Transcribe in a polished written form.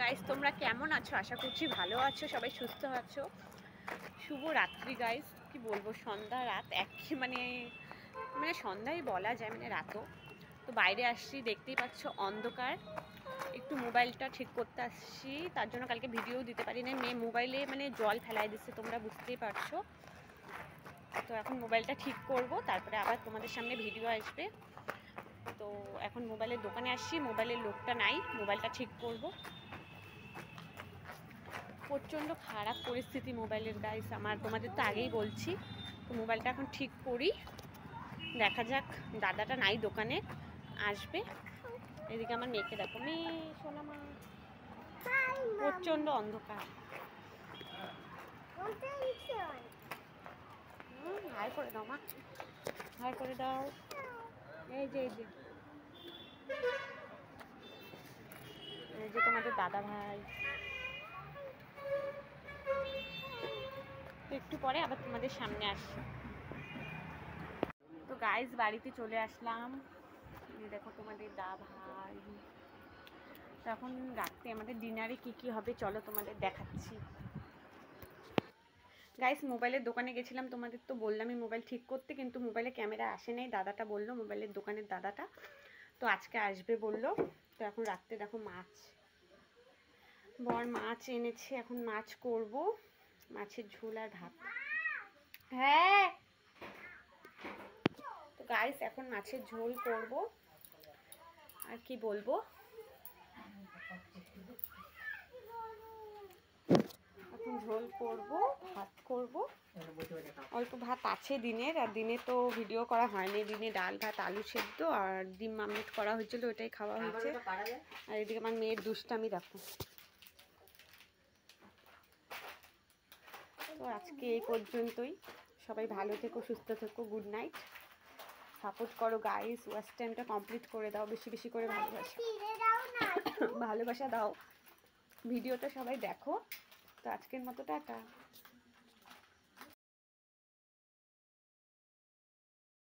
Guys তোমরা কেমন আছো? আশা করছি ভালো আছো, সবাই সুস্থ আছো। শুভ রাত্রি গাইস। কি বলবো, সন্ধ্যা রাত এক মানে মানে সন্ধ্যাই বলা যায়, মানে রাতও। তো বাইরে আসছি, দেখতেই পাচ্ছ অন্ধকার। একটু মোবাইলটা ঠিক করতে আসছি, তার জন্য কালকে ভিডিও দিতে পারি না। মেয়ে মোবাইলে মানে জল ফেলাই দিচ্ছে, তোমরা বুঝতেই পারছো। তো এখন মোবাইলটা ঠিক করব, তারপরে আবার তোমাদের সামনে ভিডিও আসবে। তো এখন মোবাইলের দোকানে আসছি, মোবাইলের লোকটা নাই, মোবাইলটা ঠিক করব। প্রচণ্ড খারাপ পরিস্থিতি মোবাইলের গাইস আমার, তোমাদের তো আগেই বলছি। তো মোবাইলটা এখন ঠিক করি, দেখা যাক। দাদাটা নাই দোকানে, আসবে। এদিকে আমার মেয়েকে দেখো, মেয়ে শোনা মা, প্রচণ্ড অন্ধকার। হাই করে দাও মা, হাই করে দাও। এই যে এই যে তোমাদের দাদা ভাই। তো একটু পরে আবার তোমাদের সামনে আসছি। তো গাইস বাড়িতে চলে আসলাম, দেখো তোমাদের দাদা ভাই। তো এখন রাত্রে আমাদের ডিনারে কি হবে চলো তোমাদের দেখাচ্ছি। গাইস মোবাইলের দোকানে গেছিলাম, তোমাদের তো বললামই মোবাইল ঠিক করতে, কিন্তু মোবাইলে ক্যামেরা আসে নাই। দাদাটা বললো, মোবাইলের দোকানের দাদাটা, তো আজকে আসবে বললো। তো এখন রাত্রে দেখো মাছ, বর মাছ এনেছে, এখন মাছ করব, মাছের ঝোল আর ভাত। হ্যাঁ তো গাইস এখন মাছের ঝোল করব, আর কি বলবো, এখন ঝোল করব, ভাত করব। অল্প ভাত আছে দিনের, আর দিনে তো ভিডিও করা হয়নি। দিনে ডাল ভাত আলু সেদ্ধ আর ডিম আমলেট করা হয়েছিল, ওটাই খাওয়া হয়েছে। আর এদিকে আমার মেয়ের দুষ্টামি দেখো। তো আজকে এই পর্যন্তই, সবাই ভালো থেকো, সুস্থ থেকো, গুড নাইট। সাপোর্ট করো গাইস, ওয়াচ টাইমটা কমপ্লিট করে দাও, বেশি বেশি করে ভালোবাসা দাও, ভিডিওটা সবাই দেখো। তো আজকের মতো টাটা।